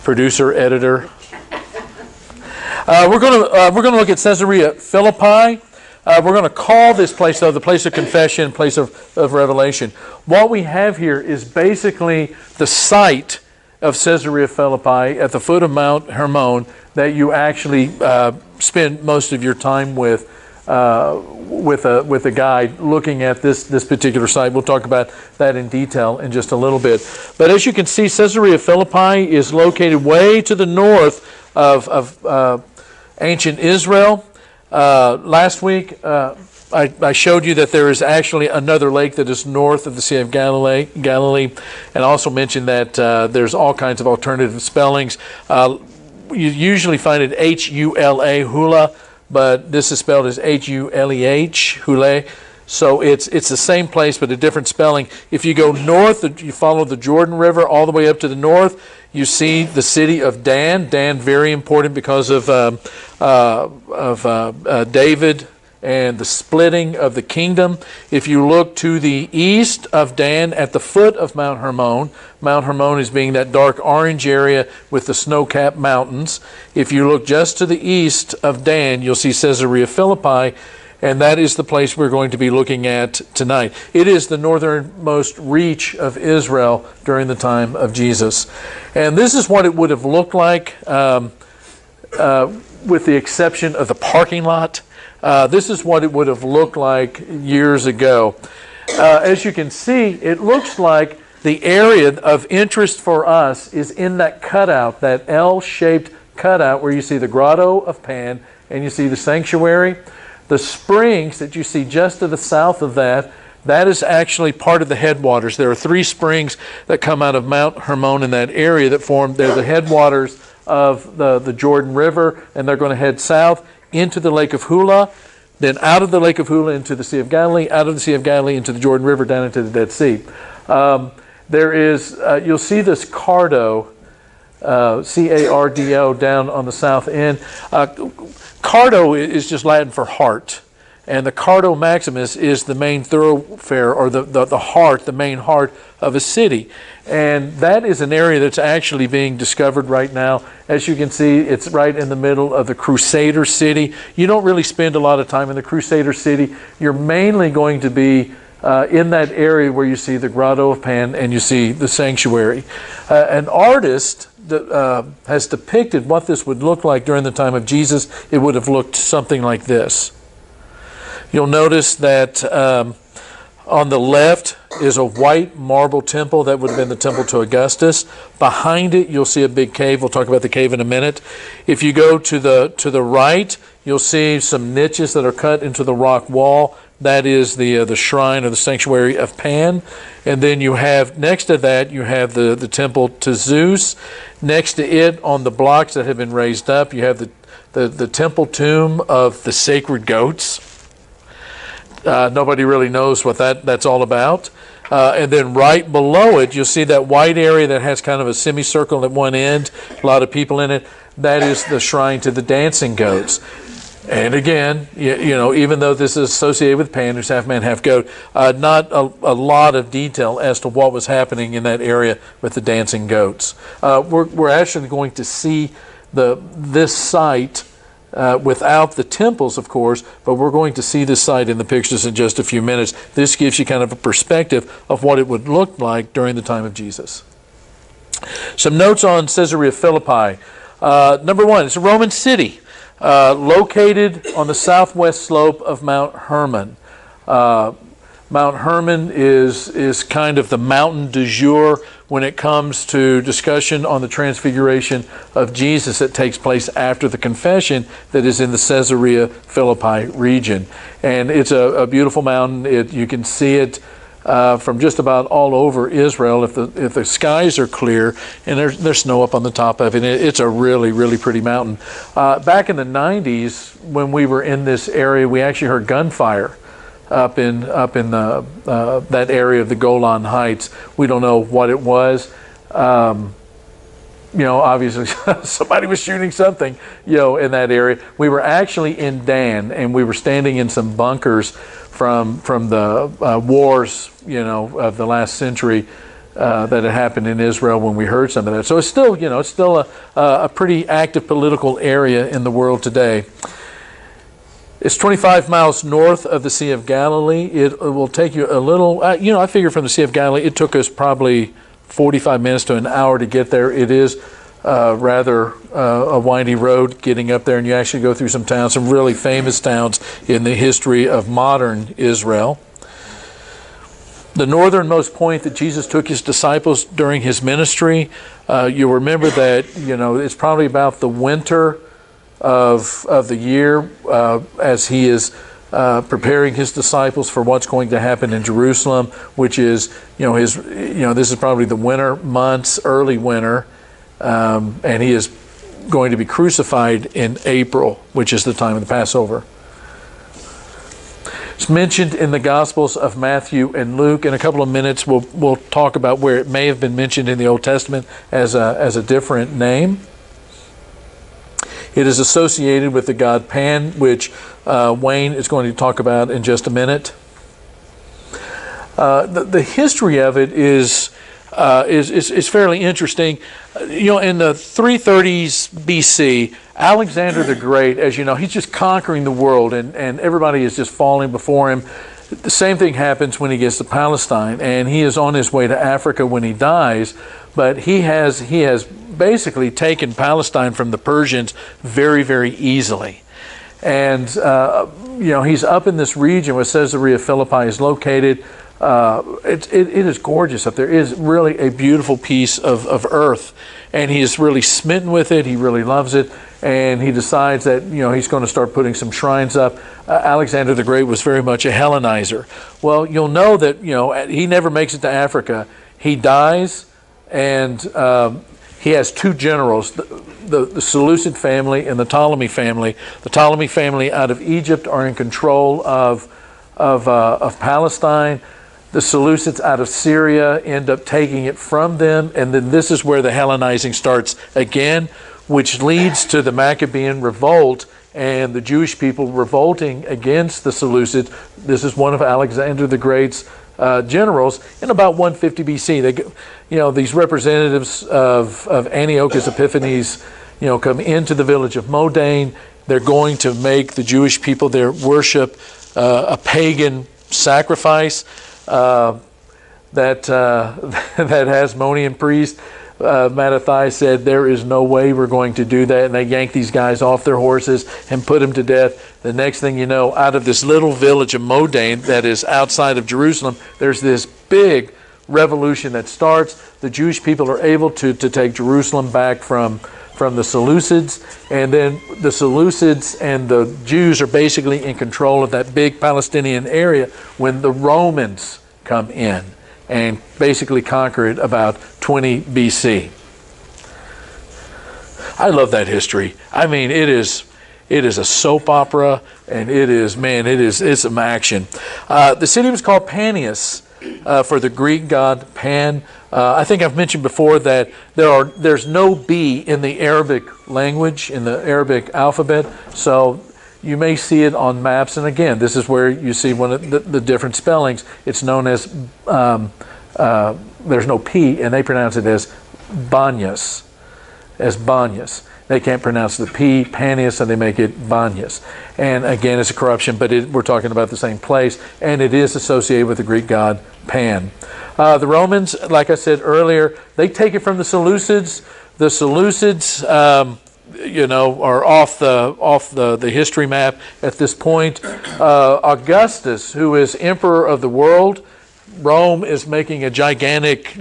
producer, editor. We're going to look at Caesarea Philippi. We're going to call this place, though, the place of confession, place of revelation. What we have here is basically the site of Caesarea Philippi at the foot of Mount Hermon that you actually spend most of your time with a guide looking at this particular site. We'll talk about that in detail in just a little bit. But as you can see, Caesarea Philippi is located way to the north of ancient Israel. Last week, I showed you that there is actually another lake that is north of the Sea of Galilee, and also mentioned that there's all kinds of alternative spellings. You usually find it H-U-L-A, Hula, but this is spelled as H-U-L-E-H, Hule. So it's the same place, but a different spelling. If you go north, you follow the Jordan River all the way up to the north, you see the city of Dan. Dan, very important because of David and the splitting of the kingdom. If you look to the east of Dan at the foot of Mount Hermon, Mount Hermon is being that dark orange area with the snow-capped mountains. If you look just to the east of Dan, you'll see Caesarea Philippi, and that is the place we're going to be looking at tonight. It is the northernmost reach of Israel during the time of Jesus. And this is what it would have looked like with the exception of the parking lot. This is what it would have looked like years ago. As you can see, it looks like the area of interest for us is in that cutout, that L-shaped cutout where you see the Grotto of Pan and you see the sanctuary. The springs that you see just to the south of that, that is actually part of the headwaters. There are 3 springs that come out of Mount Hermon in that area that form, they're the headwaters of the Jordan River, and they're going to head south into the Lake of Hula, then out of the Lake of Hula into the Sea of Galilee, out of the Sea of Galilee into the Jordan River, down into the Dead Sea. There is, you'll see this Cardo, C-A-R-D-O, down on the south end. Cardo is just Latin for heart, and the Cardo Maximus is the main thoroughfare, or the heart, the main heart of a city. And that is an area that's actually being discovered right now. As you can see, it's right in the middle of the Crusader city. You don't really spend a lot of time in the Crusader city. You're mainly going to be in that area where you see the Grotto of Pan and you see the sanctuary. An artist has depicted what this would look like during the time of Jesus. It would have looked something like this. You'll notice that on the left is a white marble temple. That would have been the temple to Augustus. Behind it, you'll see a big cave. We'll talk about the cave in a minute. If you go to the right, you'll see some niches that are cut into the rock wall. That is the shrine or the sanctuary of Pan. And then you have, next to that, you have the temple to Zeus. Next to it, on the blocks that have been raised up, you have the temple tomb of the sacred goats. Nobody really knows what that's all about. And then right below it, you'll see that white area that has kind of a semicircle at one end, a lot of people in it. That is the shrine to the dancing goats. And again, you know, even though this is associated with Pan, who's half man, half goat, not a lot of detail as to what was happening in that area with the dancing goats. We're actually going to see this site without the temples, of course, but we're going to see this site in the pictures in just a few minutes. This gives you kind of a perspective of what it would look like during the time of Jesus. Some notes on Caesarea Philippi. Number one, it's a Roman city. Located on the southwest slope of Mount Hermon. Mount Hermon is kind of the mountain du jour when it comes to discussion on the transfiguration of Jesus that takes place after the confession that is in the Caesarea Philippi region. And it's a beautiful mountain. You can see it from just about all over Israel if the skies are clear and there's snow up on the top of it. It's a really, really pretty mountain. Back in the 90s, when we were in this area, we actually heard gunfire up in that area of the Golan Heights. We don't know what it was. You know, obviously somebody was shooting something, you know, in that area. We were actually in Dan, and we were standing in some bunkers from the wars, you know, of the last century that had happened in Israel when we heard some of that. So it's still, it's still a pretty active political area in the world today. It's 25 miles north of the Sea of Galilee. It will take you a little, I figure from the Sea of Galilee, it took us probably 45 minutes to an hour to get there. It is rather a windy road getting up there, and you actually go through some towns, some really famous towns in the history of modern Israel. The northernmost point that Jesus took his disciples during his ministry, you'll remember that, it's probably about the winter of the year as he is preparing his disciples for what's going to happen in Jerusalem, which is, this is probably the winter months, early winter, and he is going to be crucified in April, which is the time of the Passover. It's mentioned in the Gospels of Matthew and Luke. In a couple of minutes, we'll talk about where it may have been mentioned in the Old Testament as a different name. It is associated with the god Pan, which Wayne is going to talk about in just a minute. The history of it is fairly interesting. In the 330s BC, Alexander the Great, as you know, he's just conquering the world, and everybody is just falling before him. The same thing happens when he gets to Palestine, and he is on his way to Africa when he dies, but he has basically taken Palestine from the Persians very, very easily. And, he's up in this region where Caesarea Phillipi is located. It is gorgeous up there. It is really a beautiful piece of earth, and he is really smitten with it. He really loves it, and he decides that he's going to start putting some shrines up. Alexander the Great was very much a Hellenizer. Well, you'll know that he never makes it to Africa. He dies, and he has two generals, the Seleucid family and the Ptolemy family. The Ptolemy family out of Egypt are in control of Palestine. The Seleucids out of Syria end up taking it from them, and then this is where the Hellenizing starts again, which leads to the Maccabean revolt and the Jewish people revolting against the Seleucids. This is one of Alexander the Great's generals in about 150 BC. These representatives of Antiochus Epiphanes, come into the village of Modane. They're going to make the Jewish people there worship a pagan sacrifice. That Hasmonean priest, Mattathias, said, there is no way we're going to do that. And they yanked these guys off their horses and put them to death. The next thing you know, out of this little village of Modane that is outside of Jerusalem, there's this big revolution that starts. The Jewish people are able to take Jerusalem back from the Seleucids, and then the Seleucids and the Jews are basically in control of that big Palestinian area when the Romans come in and basically conquer it about 20 BC. I love that history. I mean, it is a soap opera, and it's some action. The city was called Panias for the Greek god Pan. I think I've mentioned before that there's no B in the Arabic language, in the Arabic alphabet, so you may see it on maps. And again, this is where you see one of the different spellings. It's known as, there's no P, and they pronounce it as Banyas, They can't pronounce the P, Panias, and they make it Banyas. And again, it's a corruption, but we're talking about the same place, and it is associated with the Greek god Pan. The Romans, like I said earlier, they take it from the Seleucids. The Seleucids, are off the history map at this point. Augustus, who is emperor of the world, Rome is making a gigantic,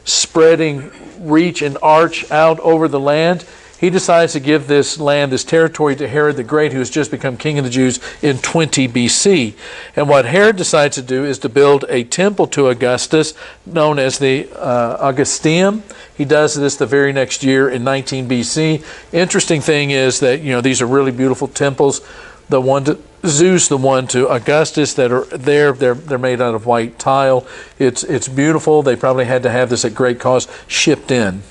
spreading reach and arch out over the land. He decides to give this land, this territory, to Herod the Great, who has just become king of the Jews in 20 BC. And what Herod decides to do is to build a temple to Augustus, known as the Augusteum. He does this the very next year in 19 BC. Interesting thing is that, these are really beautiful temples. The one to Zeus, the one to Augustus that are there, they're made out of white tile. It's beautiful. They probably had to have this at great cost shipped in.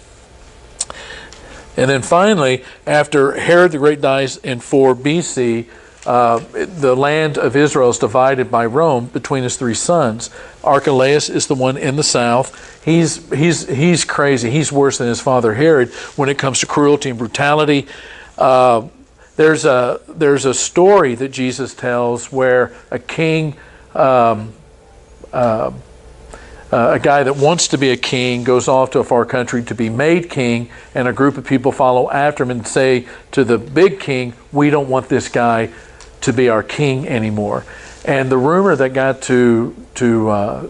And then finally, after Herod the Great dies in 4 BC, the land of Israel is divided by Rome between his three sons. Archelaus is the one in the south. He's crazy. He's worse than his father Herod when it comes to cruelty and brutality. There's a story that Jesus tells where a king, a guy that wants to be a king, goes off to a far country to be made king, and a group of people follow after him and say to the big king, "We don't want this guy to be our king anymore." And the rumor that got to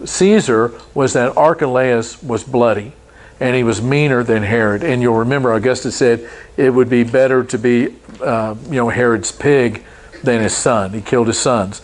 Caesar was that Archelaus was bloody, and he was meaner than Herod. And you'll remember Augustus said it would be better to be Herod's pig than his son. He killed his sons.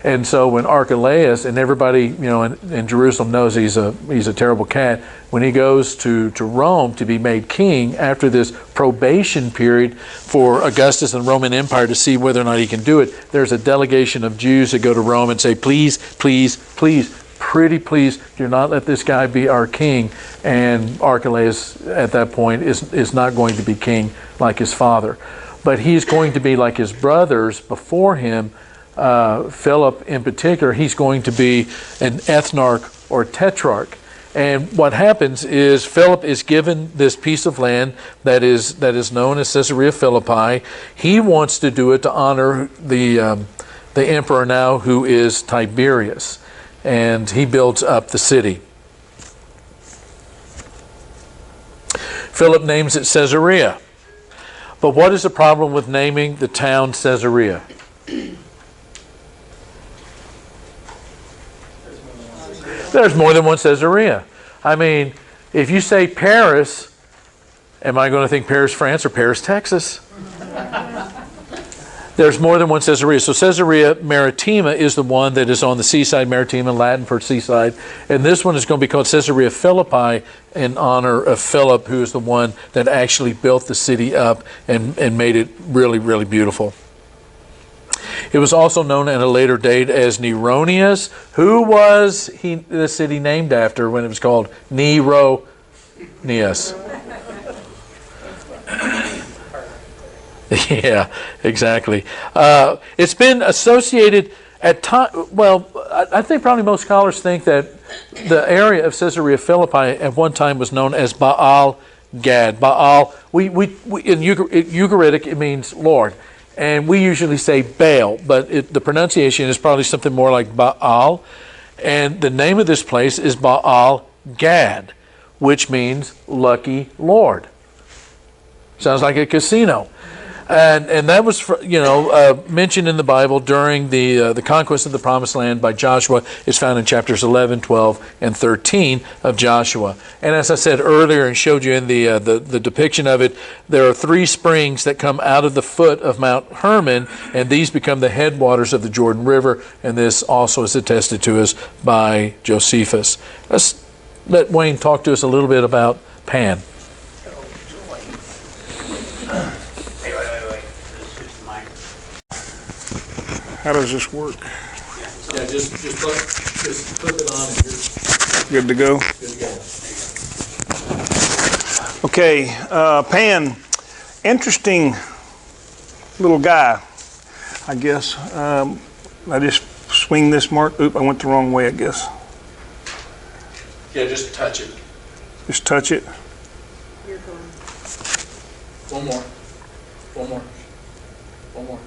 And so when Archelaus, and everybody in Jerusalem knows he's a terrible cat, when he goes to Rome to be made king after this probation period for Augustus and the Roman Empire to see whether or not he can do it, there's a delegation of Jews that go to Rome and say, please, please, please, pretty please, do not let this guy be our king. And Archelaus at that point is not going to be king like his father, but he's going to be like his brothers before him. Philip in particular, he's going to be an ethnarch or tetrarch. And what happens is Philip is given this piece of land that is known as Caesarea Philippi. He wants to do it to honor the emperor now, who is Tiberius, and he builds up the city. Philip names it Caesarea. But what is the problem with naming the town Caesarea? There's more than one Caesarea. I mean, if you say Paris, am I going to think Paris, France, or Paris, Texas? There's more than one Caesarea. So Caesarea Maritima is the one that is on the seaside, Maritima, Latin for seaside. And this one is going to be called Caesarea Philippi in honor of Philip, who is the one that actually built the city up and made it really, really beautiful. It was also known at a later date as Neronius. Who was the city named after when it was called Neronius? Yeah, exactly. It's been associated at time. Well, I think probably most scholars think that the area of Caesarea Philippi at one time was known as Baal Gad. Baal. We in Ugaritic it means Lord. And we usually say Baal, but the pronunciation is probably something more like Baal. And the name of this place is Baal Gad, which means lucky Lord. Sounds like a casino. And that was mentioned in the Bible during the conquest of the Promised Land by Joshua. It's found in chapters 11, 12, and 13 of Joshua. And as I said earlier and showed you in the depiction of it, there are 3 springs that come out of the foot of Mount Hermon, and these become the headwaters of the Jordan River. And this also is attested to us by Josephus. Let's let Wayne talk to us a little bit about Pan. How does this work? Yeah, just click it on and Good to go? Good to go. Okay, Pan, interesting little guy, I guess. I just swing this mark. Oop, I went the wrong way, I guess. Yeah, just touch it. Just touch it. You're going. One more. One more. One more.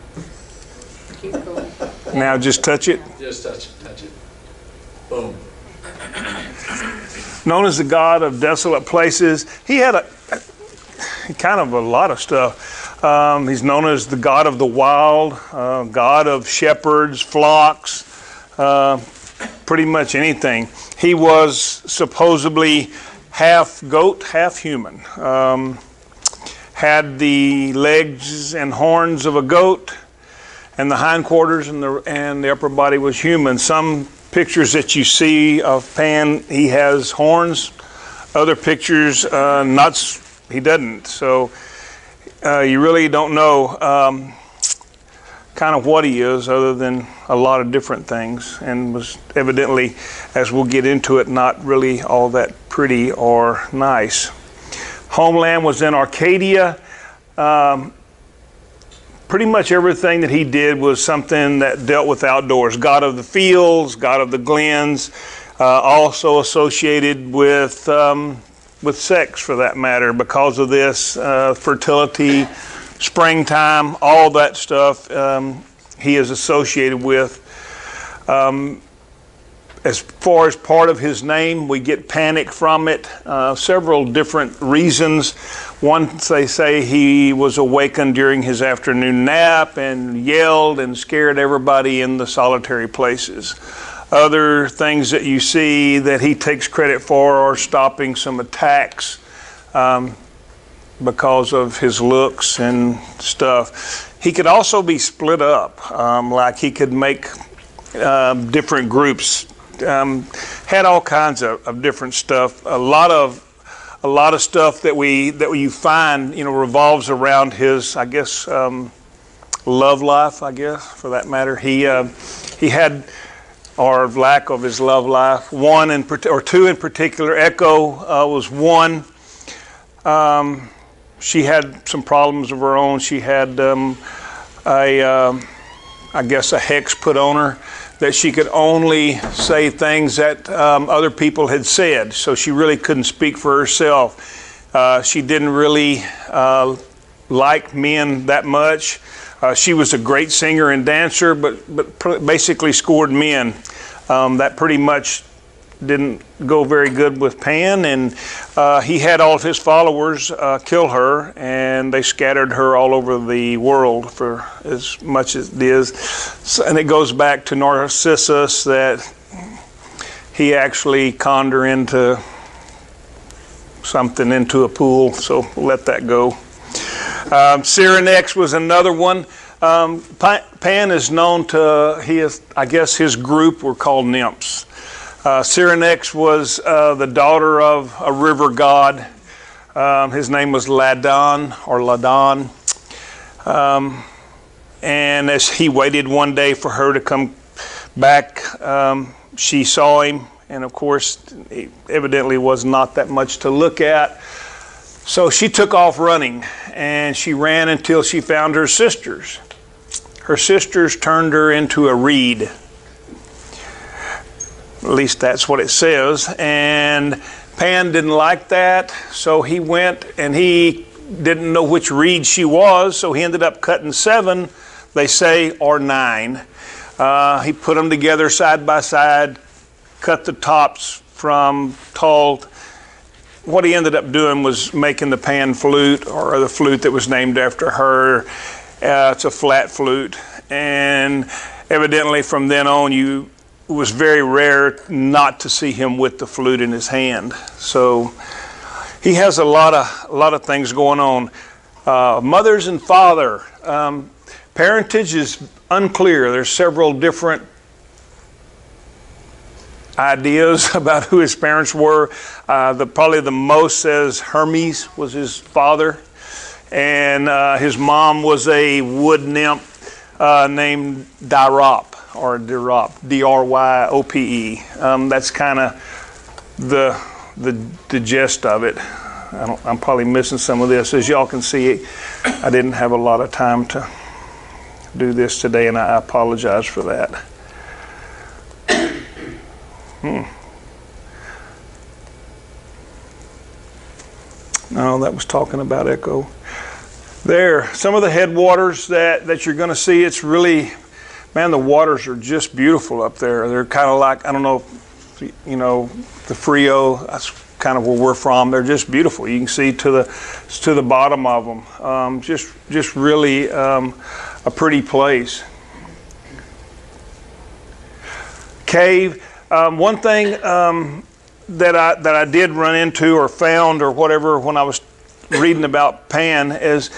Keep going. Now just touch it. Just touch it. Touch it. Boom. Known as the god of desolate places. He had kind of a lot of stuff. He's known as the god of the wild, god of shepherds, flocks, pretty much anything. He was supposedly half goat, half human. Had the legs and horns of a goat, and the hindquarters and the upper body was human. Some pictures that you see of Pan, he has horns. Other pictures, he doesn't. So you really don't know kind of what he is, other than a lot of different things, and was evidently, as we'll get into it, not really all that pretty or nice. Homeland was in Arcadia. pretty much everything that he did was something that dealt with outdoors. God of the fields, God of the glens, also associated with sex, for that matter, because of this fertility, springtime, all that stuff he is associated with. As far as part of his name, we get panic from it. Several different reasons. One, they say he was awakened during his afternoon nap and yelled and scared everybody in the solitary places. Other things that you see that he takes credit for are stopping some attacks because of his looks and stuff. He could also be split up, like he could make different groups. Had all kinds of different stuff. A lot of stuff that you find, revolves around his, I guess, love life. I guess, for that matter, he had, or lack of his love life. Or two in particular. Echo was one. She had some problems of her own. She had I guess a hex put on her, that she could only say things that other people had said. So she really couldn't speak for herself. She didn't really like men that much. She was a great singer and dancer, but basically scored men. That pretty much didn't go very good with Pan, and he had all of his followers kill her, and they scattered her all over the world for as much as it is. And it goes back to Narcissus, that he actually conned her into something, into a pool, so let that go. Cyrenex was another one. Pan is known to, I guess his group were called nymphs. Cyrenex was the daughter of a river god. His name was Ladon, or Ladon. And as he waited one day for her to come back, she saw him, and of course, he evidently was not that much to look at. So she took off running, and she ran until she found her sisters. Her sisters turned her into a reed. At least that's what it says. And Pan didn't like that, so he went, and he didn't know which reed she was, so he ended up cutting 7, they say, or 9. He put them together side by side, cut the tops from tall. What he ended up doing was making the Pan flute, or the flute that was named after her. It's a flat flute, and evidently from then on it was very rare not to see him with the flute in his hand. So he has a lot of things going on. Mothers and father. Parentage is unclear. There's several different ideas about who his parents were. Probably the most says Hermes was his father, and his mom was a wood nymph named Dryop, or Dryop, D-R-Y-O-P-E. That's kind of the gist of it. I'm probably missing some of this. As y'all can see, I didn't have a lot of time to do this today, and I apologize for that. No, that was talking about Echo. There, some of the headwaters that you're going to see. It's really, man, the waters are just beautiful up there. They're kind of like, I don't know, the Frio. That's kind of where we're from. They're just beautiful. You can see to the bottom of them. Just really a pretty place. Cave. One thing that I did run into or found or whatever when I was reading about Pan is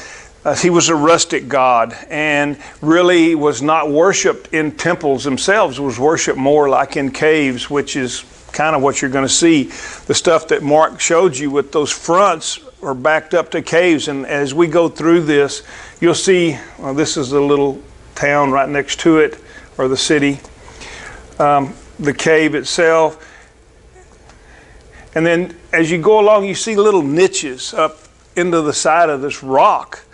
he was a rustic god, and really was not worshipped in temples themselves. It was worshipped more like in caves, which is kind of what you're going to see. The stuff that Mark showed you with those fronts are backed up to caves, and as we go through this, you'll see, well, this is the little town right next to it, or the city, the cave itself. And then as you go along, you see little niches up into the side of this rock.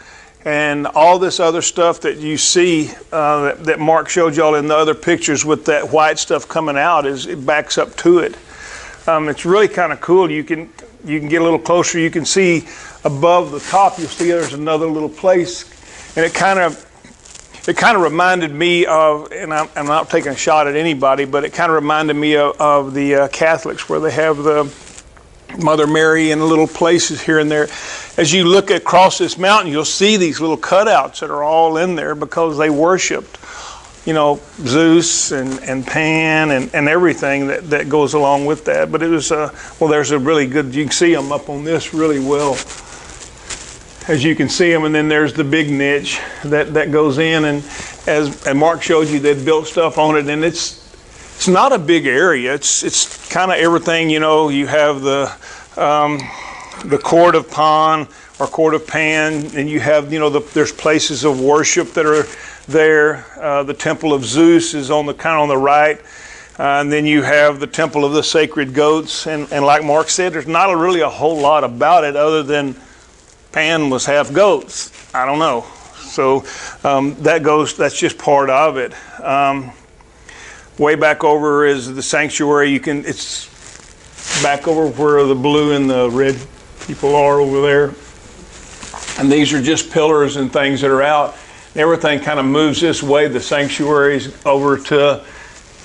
And all this other stuff that you see that Mark showed y'all in the other pictures with that white stuff coming out, it backs up to it. It's really kind of cool. You can get a little closer. You can see above the top. You'll see there's another little place, and it kind of reminded me of, and I'm not taking a shot at anybody, but it kind of reminded me of the Catholics, where they have the Mother Mary in little places here and there. As you look across this mountain, you'll see these little cutouts that are all in there because they worshipped, Zeus and Pan and everything that goes along with that. But it was, there's a really good, you can see them up on this really well, as you can see them. And then there's the big niche that goes in. And as Mark showed you, they'd built stuff on it. And it's not a big area. It's kind of everything, you have the court of Pan or court of Pan, and you have, there's places of worship that are there. The temple of Zeus is on the right. And then you have the temple of the sacred goats. And like Mark said, there's not really a whole lot about it other than Pan was half goats. I don't know. So that's just part of it. Way back over is the sanctuary. It's back over where the blue and the red people are over there. And these are just pillars and things that are out. Everything kind of moves this way. The sanctuary's over to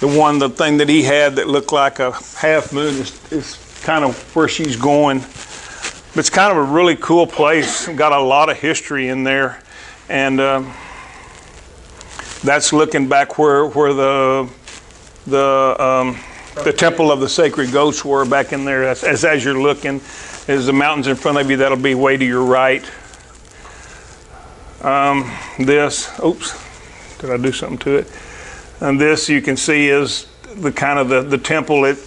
the thing that he had that looked like a half moon is kind of where she's going. But it's kind of a really cool place. Got a lot of history in there. And that's looking back where the temple of the sacred goats were back in there. As you're looking, as the mountains in front of you, that'll be way to your right. Did I do something to it? And this you can see is the kind of the temple. It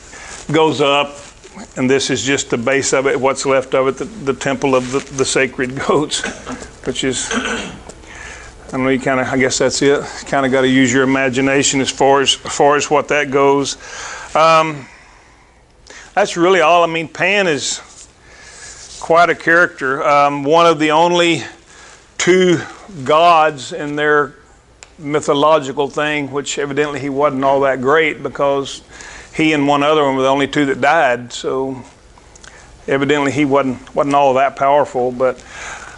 goes up, and this is just the base of it, what's left of it, the temple of the sacred goats, which is, I don't know, I guess that's it. Kind of got to use your imagination as far as what that goes. That's really all. Pan is quite a character. One of the only two gods in their mythological thing, which evidently he wasn't all that great, because he and one other one were the only two that died. So evidently he wasn't all that powerful. But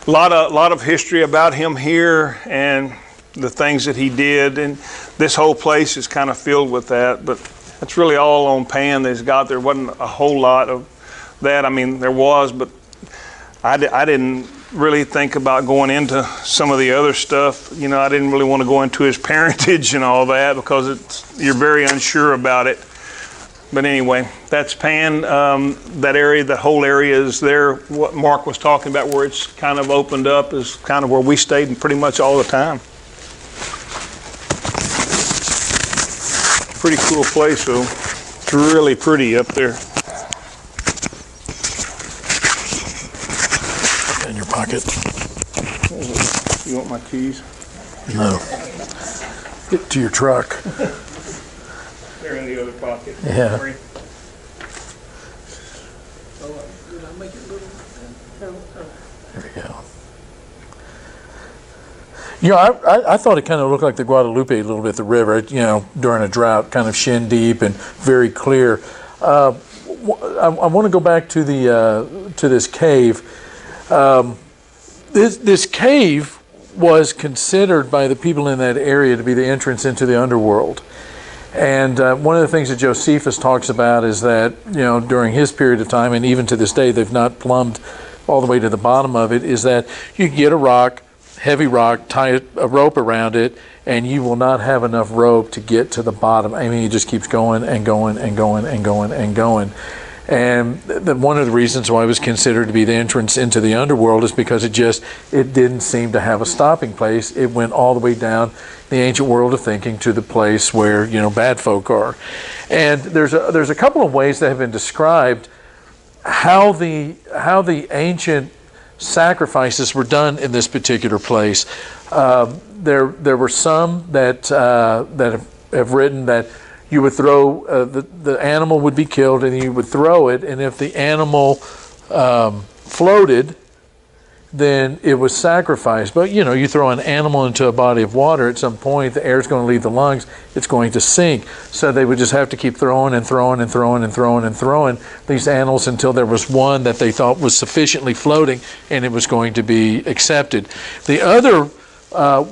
a lot of history about him here and the things that he did, and this whole place is kind of filled with that. But that's really all on Pan there wasn't a whole lot of that. There was, but I didn't really think about going into some of the other stuff. I didn't really want to go into his parentage and all that, because you're very unsure about it. But anyway, that's Pan. That area, the whole area is there. What Mark was talking about, where it's kind of opened up, is kind of where we stayed pretty much all the time. Pretty cool place, though. It's really pretty up there. In your pocket. You want my keys? No. Get to your truck. They're in the other pocket. Yeah. Sorry. There we go. I thought it kind of looked like the Guadalupe a little bit, the river, during a drought, kind of shin deep and very clear. I want to go back to this cave. This cave was considered by the people in that area to be the entrance into the underworld. And one of the things that Josephus talks about is that, during his period of time, and even to this day, they've not plumbed all the way to the bottom of it, is that you get a rock, heavy rock, tie a rope around it, and you will not have enough rope to get to the bottom. It just keeps going and going and going and going and going. And one of the reasons why it was considered to be the entrance into the underworld is because it didn't seem to have a stopping place. It went all the way down the ancient world of thinking to the place where bad folk are. And there's a couple of ways that have been described how the ancient sacrifices were done in this particular place. There were some that have written that you would throw, the animal would be killed, and you would throw it, and if the animal floated, then it was sacrificed. But you throw an animal into a body of water, at some point the air is going to leave the lungs, it's going to sink. So they would just have to keep throwing and throwing and throwing and throwing and throwing these animals until there was one that they thought was sufficiently floating and it was going to be accepted. The other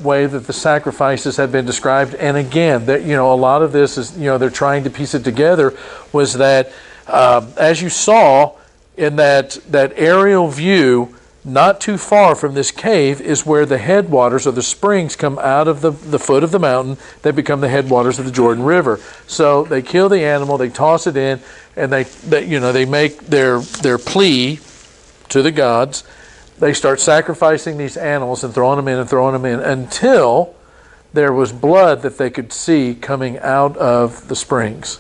way that the sacrifices have been described, and again, that a lot of this is they're trying to piece it together, was that as you saw in that aerial view, not too far from this cave is where the headwaters or the springs come out of the foot of the mountain that become the headwaters of the Jordan River. So they kill the animal, they toss it in, and they make their plea to the gods. They start sacrificing these animals and throwing them in until there was blood that they could see coming out of the springs.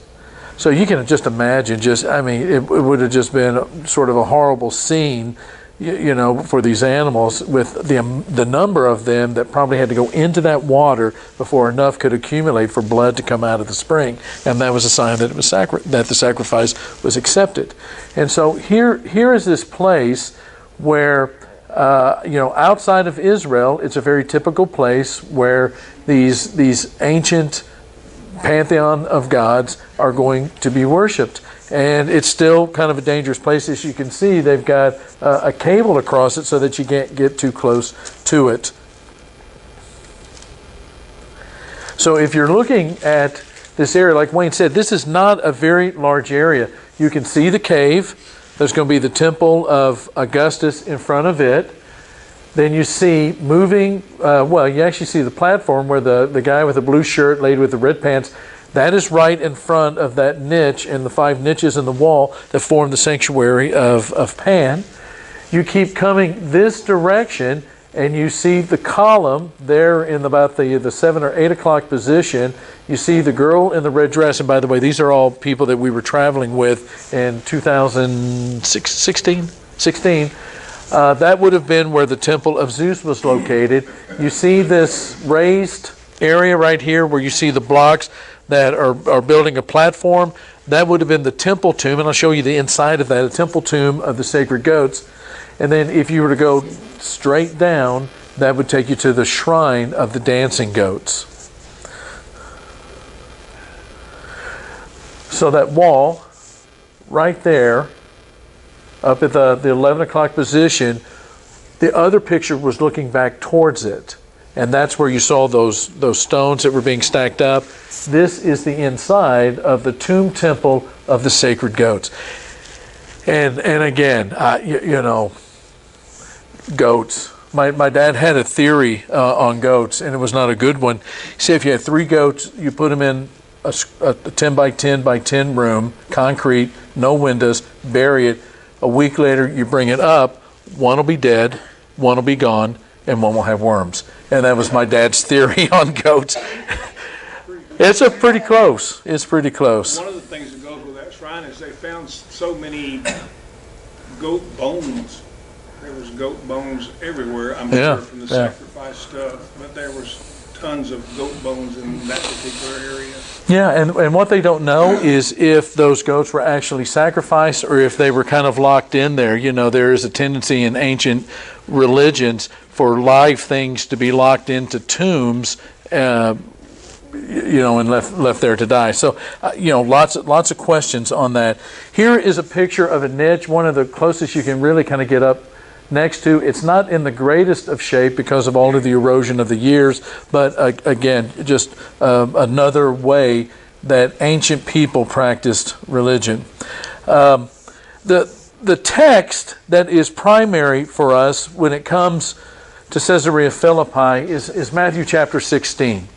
So you can just imagine, it would have just been sort of a horrible scene, for these animals, with the number of them that probably had to go into that water before enough could accumulate for blood to come out of the spring. And that was a sign that that the sacrifice was accepted. And so here is this place where outside of Israel, it's a very typical place where these ancient pantheon of gods are going to be worshipped. And it's still kind of a dangerous place. As you can see, they've got a cable across it so that you can't get too close to it. So if you're looking at this area, like Wayne said, this is not a very large area. You can see the cave. There's going to be the temple of Augustus in front of it. Then you see moving, you actually see the platform where the guy with the blue shirt laid with the red pants, that is right in front of that niche and the 5 niches in the wall that form the sanctuary of Pan. You keep coming this direction and you see the column there in about the 7 or 8 o'clock position. You see the girl in the red dress. And by the way, these are all people that we were traveling with in 2016. That would have been where the temple of Zeus was located. You see this raised area right here where you see the blocks that are building a platform. That would have been the temple tomb, and I'll show you the inside of that, a temple tomb of the sacred goats. And then if you were to go straight down, that would take you to the shrine of the dancing goats. So that wall right there, up at the 11 o'clock position, the other picture was looking back towards it. And that's where you saw those stones that were being stacked up. This is the inside of the tomb temple of the sacred goats. And again, goats. My dad had a theory on goats, and it was not a good one. He said if you had 3 goats, you put them in a 10 by 10 by 10 room, concrete, no windows, bury it. A week later, you bring it up, one will be dead, one will be gone, and one will have worms. And that was my dad's theory on goats. It's pretty close. It's pretty close. One of the things that goes with that shrine is they found so many goat bones. There was goat bones everywhere. I'm sure from the sacrifice stuff, but there was tons of goat bones in that particular area. Yeah, and what they don't know is if those goats were actually sacrificed or if they were kind of locked in there. There is a tendency in ancient religions for live things to be locked into tombs, and left there to die. So, lots of questions on that. Here is a picture of a niche, one of the closest you can really kind of get up next to. It's not in the greatest of shape because of all of the erosion of the years, but again, just another way that ancient people practiced religion. The text that is primary for us when it comes to Caesarea Philippi is Matthew chapter 16.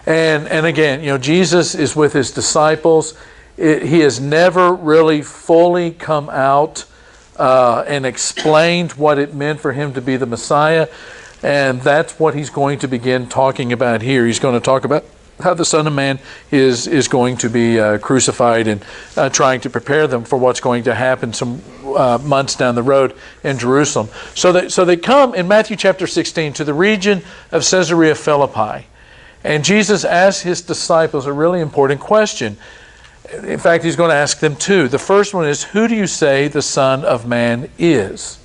And again, Jesus is with his disciples. He has never really fully come out and explained what it meant for him to be the Messiah. And that's what he's going to begin talking about here. He's going to talk about how the Son of Man is going to be crucified and trying to prepare them for what's going to happen some months down the road in Jerusalem. So they come in Matthew chapter 16 to the region of Caesarea Philippi. And Jesus asks his disciples a really important question. In fact, he's going to ask them 2. The first one is, who do you say the Son of Man is?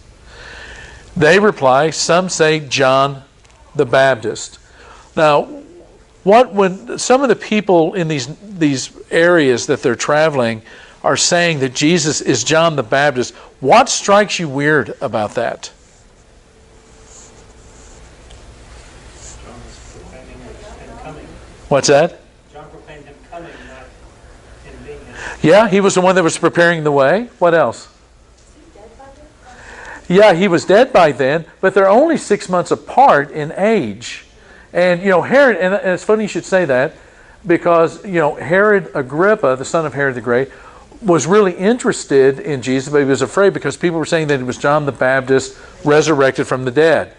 They reply, some say John the Baptist. Now, when some of the people in these areas that they're traveling are saying that Jesus is John the Baptist, what strikes you weird about that? John was proclaiming him coming. What's that? John proclaimed him coming, not him being him. Yeah, he was the one that was preparing the way. What else? Yeah, he was dead by then, but they're only 6 months apart in age. And, Herod, and it's funny you should say that, because, Herod Agrippa, the son of Herod the Great, was really interested in Jesus, but he was afraid because people were saying that he was John the Baptist resurrected from the dead.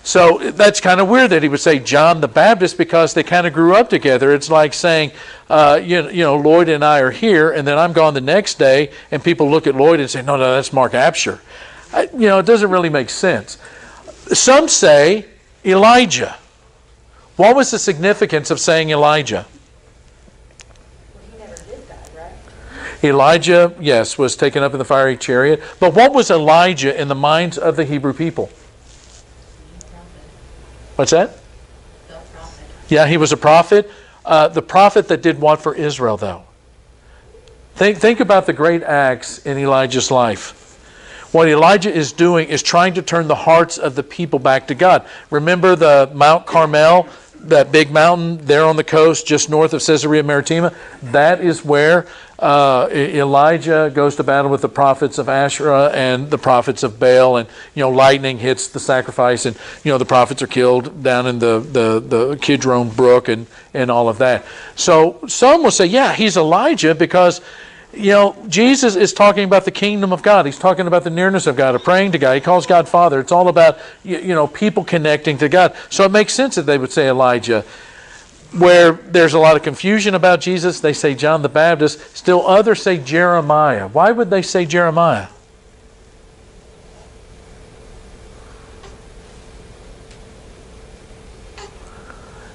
So that's kind of weird that he would say John the Baptist, because they kind of grew up together. It's like saying, Lloyd and I are here, and then I'm gone the next day, and people look at Lloyd and say, no, that's Mark Abshier. It doesn't really make sense. Some say Elijah. What was the significance of saying Elijah? He never did die, right? Elijah, yes, was taken up in the fiery chariot. But what was Elijah in the minds of the Hebrew people? What's that? The prophet. Yeah, he was a prophet. The prophet that did what for Israel, though? Think about the great acts in Elijah's life. What Elijah is doing is trying to turn the hearts of the people back to God. Remember the Mount Carmel, that big mountain there on the coast just north of Caesarea Maritima? That is where Elijah goes to battle with the prophets of Asherah and the prophets of Baal, and lightning hits the sacrifice, and the prophets are killed down in the Kidron Brook and all of that. So some will say, yeah, he's Elijah because Jesus is talking about the kingdom of God. He's talking about the nearness of God, of praying to God. He calls God Father. It's all about people connecting to God. So it makes sense that they would say Elijah. Where there's a lot of confusion about Jesus, they say John the Baptist. Still others say Jeremiah. Why would they say Jeremiah?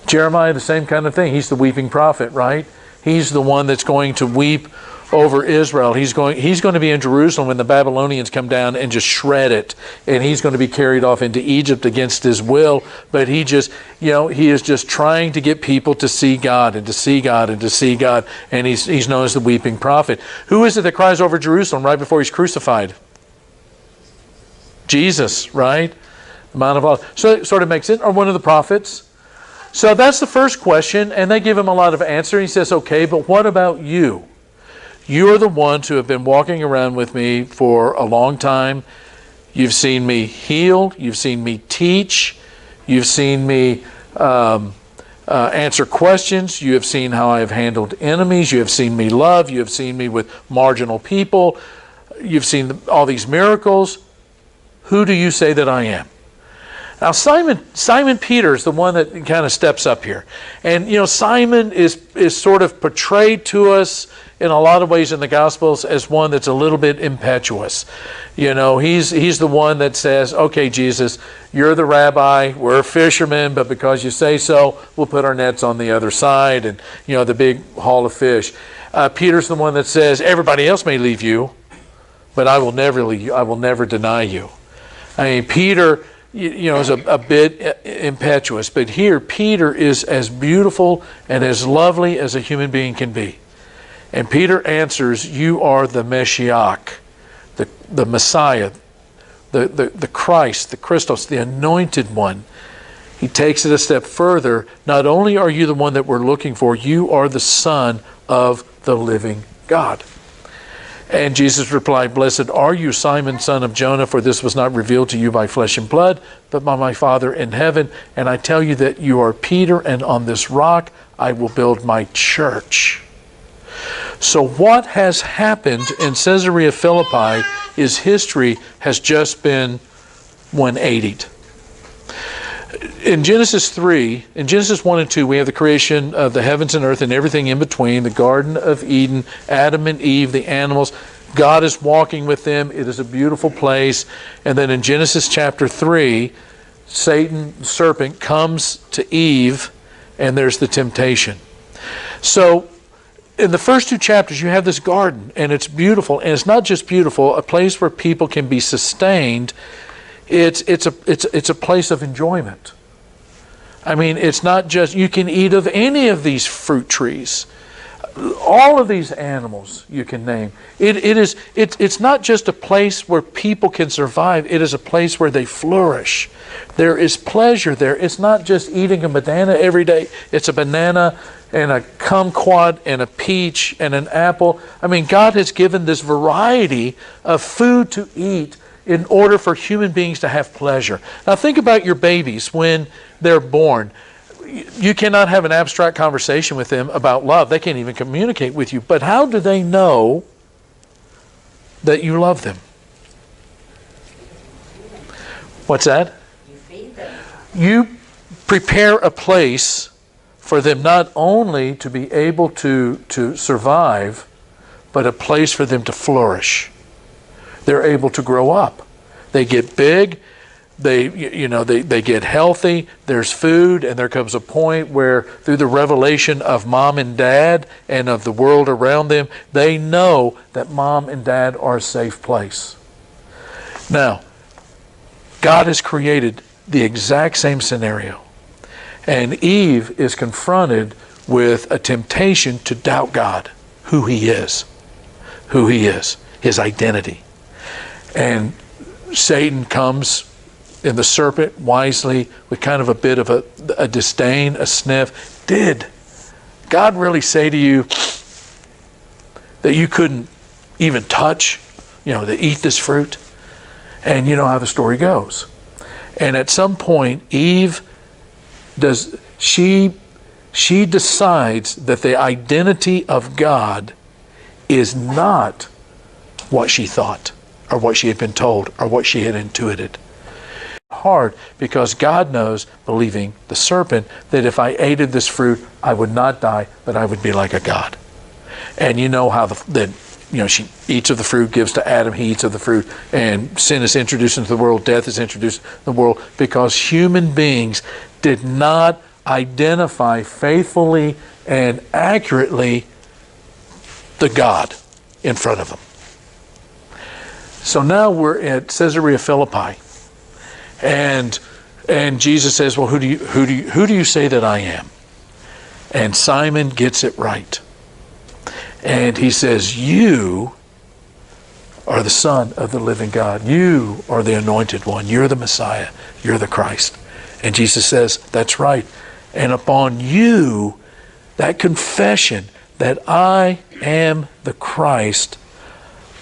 Jeremiah, the same kind of thing. He's the weeping prophet, right? He's the one that's going to weep over Israel. He's going to be in Jerusalem when the Babylonians come down and just shred it, and he's going to be carried off into Egypt against his will. But he is just trying to get people to see God and to see God and to see God, and he's known as the weeping prophet. Who is it that cries over Jerusalem right before he's crucified? Jesus, right? The Mount of Olives. So it sort of makes it, or one of the prophets. So that's the first question, and they give him a lot of answer. He says, okay, but what about you? You are the ones who have been walking around with me for a long time. You've seen me heal. You've seen me teach. You've seen me answer questions. You have seen how I have handled enemies. You have seen me love. You have seen me with marginal people. You've seen all these miracles. Who do you say that I am? Now, Simon Peter is the one that kind of steps up here. And, Simon is sort of portrayed to us in a lot of ways in the Gospels as one that's a little bit impetuous. He's the one that says, okay, Jesus, you're the rabbi, we're fishermen, but because you say so, we'll put our nets on the other side, and, the big haul of fish. Peter's the one that says, everybody else may leave you, but I will never leave you. I will never deny you. I mean, Peter is a bit impetuous, but here Peter is as beautiful and as lovely as a human being can be. And Peter answers, you are the Meshiach, the Messiah, the Christ, the Christos, the anointed one. He takes it a step further. Not only are you the one that we're looking for, you are the Son of the living God. And Jesus replied, blessed are you, Simon, son of Jonah, for this was not revealed to you by flesh and blood, but by my Father in heaven. And I tell you that you are Peter, and on this rock I will build my church. So what has happened in Caesarea Philippi is history has just been 180'd. In Genesis 3, in Genesis 1 and 2, we have the creation of the heavens and earth and everything in between, the Garden of Eden, Adam and Eve, the animals. God is walking with them. It is a beautiful place. And then in Genesis chapter 3, Satan, the serpent, comes to Eve, and there's the temptation. So in the first two chapters, you have this garden, and it's beautiful. And it's not just beautiful, a place where people can be sustained. it's a place of enjoyment. I mean, it's not just you can eat of any of these fruit trees. All of these animals you can name. It's not just a place where people can survive. It is a place where they flourish. There is pleasure there. It's not just eating a banana every day. It's a banana and a kumquat and a peach and an apple. I mean, God has given this variety of food to eat in order for human beings to have pleasure. Now think about your babies when they're born. You cannot have an abstract conversation with them about love. They can't even communicate with you. But how do they know that you love them? What's that? You feed them. You prepare a place for them not only to be able to survive, but a place for them to flourish. They're able to grow up. They get big. They get healthy, there's food, and there comes a point where through the revelation of mom and dad and of the world around them, they know that mom and dad are a safe place. Now, God has created the exact same scenario. And Eve is confronted with a temptation to doubt God, who He is, His identity. And Satan comes in the serpent wisely with kind of a bit of a disdain, a sniff. Did God really say to you that you couldn't even touch, to eat this fruit? And you know how the story goes. And at some point, Eve she decides that the identity of God is not what she thought, or what she had been told, or what she had intuited. Hard, because God knows, believing the serpent, that if I ate of this fruit, I would not die, but I would be like a God. And you know how she eats of the fruit, gives to Adam, he eats of the fruit, and sin is introduced into the world, death is introduced into the world, because human beings did not identify faithfully and accurately the God in front of them. So now we're at Caesarea Philippi. And Jesus says, well, who do you say that I am? And Simon gets it right. And he says, you are the Son of the living God. You are the Anointed One. You're the Messiah. You're the Christ. And Jesus says, that's right. And upon you, that confession that I am the Christ,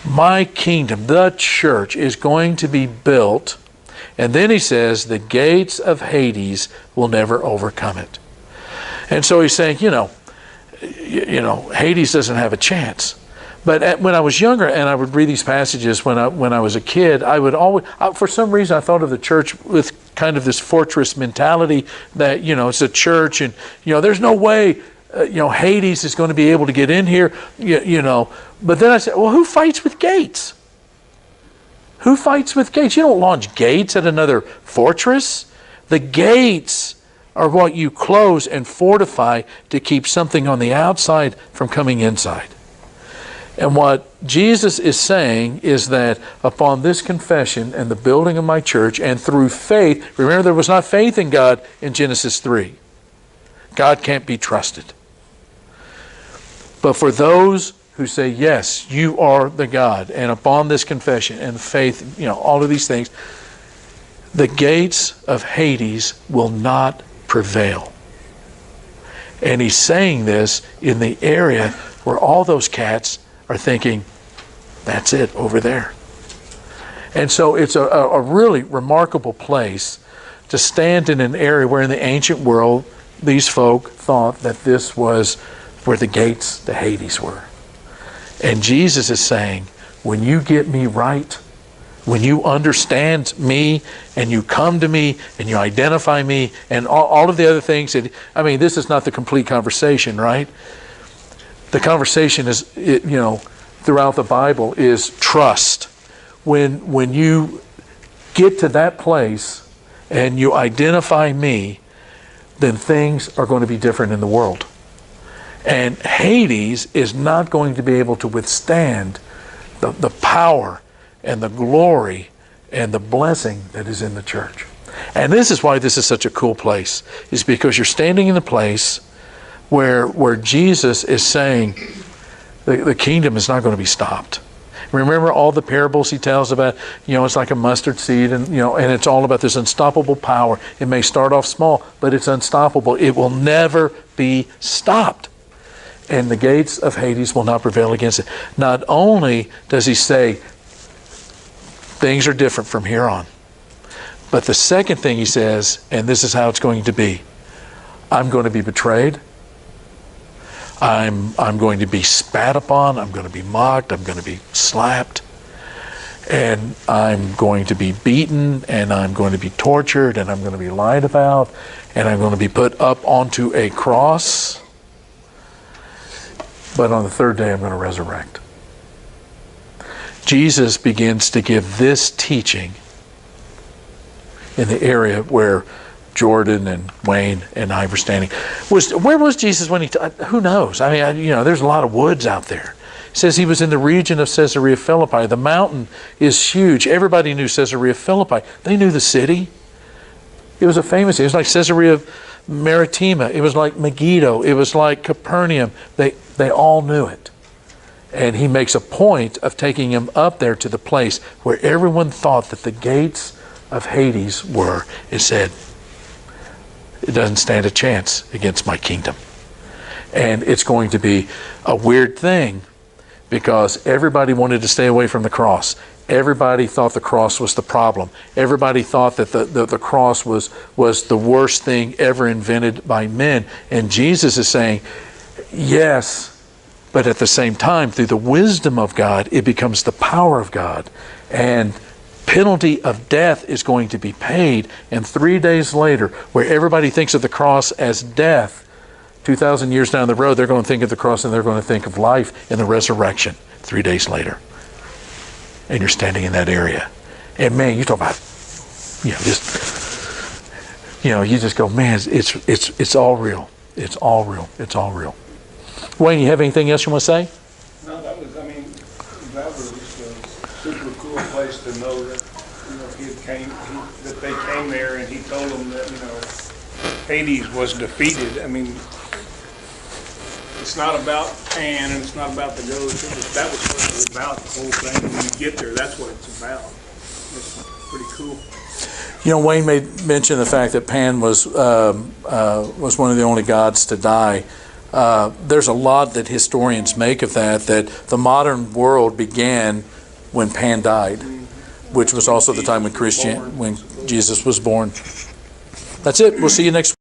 my kingdom, the church, is going to be built. And then he says, the gates of Hades will never overcome it. And so he's saying, Hades doesn't have a chance. But when I was younger and I would read these passages when I was a kid, I would always, for some reason, I thought of the church with kind of this fortress mentality that, it's a church and, there's no way, Hades is going to be able to get in here, But then I said, well, who fights with gates? Who fights with gates? You don't launch gates at another fortress. The gates are what you close and fortify to keep something on the outside from coming inside. And what Jesus is saying is that upon this confession and the building of my church and through faith, remember there was not faith in God in Genesis 3. God can't be trusted. But for those who say, yes, you are the God, and upon this confession and faith, all of these things, the gates of Hades will not prevail. And he's saying this in the area where all those cats are thinking, that's it over there. And so it's a really remarkable place to stand in an area where in the ancient world, these folk thought that this was where the gates to Hades were. And Jesus is saying, when you get me right, when you understand me and you come to me and you identify me and all of the other things, this is not the complete conversation, right? The conversation is, throughout the Bible is trust. When you get to that place and you identify me, then things are going to be different in the world. And Hades is not going to be able to withstand the power and the glory and the blessing that is in the church. And this is why this is such a cool place, is because you're standing in the place where Jesus is saying the kingdom is not going to be stopped. Remember all the parables he tells about, it's like a mustard seed, and and it's all about this unstoppable power. It may start off small, but it's unstoppable. It will never be stopped. And the gates of Hades will not prevail against it. Not only does he say things are different from here on, but the second thing he says, and this is how it's going to be, I'm going to be betrayed. I'm going to be spat upon. I'm going to be mocked. I'm going to be slapped. And I'm going to be beaten, and I'm going to be tortured, and I'm going to be lied about, and I'm going to be put up onto a cross. But on the third day, I'm going to resurrect. Jesus begins to give this teaching in the area where Jordan and Wayne and I were standing. Where was Jesus when who knows? I mean, there's a lot of woods out there. It says he was in the region of Caesarea Philippi. The mountain is huge. Everybody knew Caesarea Philippi. They knew the city. It was a famous city. It was like Caesarea Maritima. It was like Megiddo. It was like Capernaum. They all knew it. And he makes a point of taking him up there to the place where everyone thought that the gates of Hades were. It said, it doesn't stand a chance against my kingdom. And it's going to be a weird thing because everybody wanted to stay away from the cross. Everybody thought the cross was the problem. Everybody thought that the cross was the worst thing ever invented by men. And Jesus is saying, yes, but at the same time, through the wisdom of God, it becomes the power of God. And penalty of death is going to be paid, and 3 days later, where everybody thinks of the cross as death, 2,000 years down the road, they're going to think of the cross and they're going to think of life in the resurrection 3 days later. And you're standing in that area. And man, you talk about, you just go, man, it's all real. It's all real. It's all real. Wayne, you have anything else you want to say? No, that was a super cool place to know that, that they came there and he told them that, Hades was defeated. I mean, it's not about Pan and it's not about the ghost. That was what it was about, the whole thing. When you get there, that's what it's about. It's pretty cool. Wayne mentioned the fact that Pan was one of the only gods to die. There's a lot that historians make of that the modern world began when Pan died, which was also the time when Jesus was born. That's it. We'll see you next week.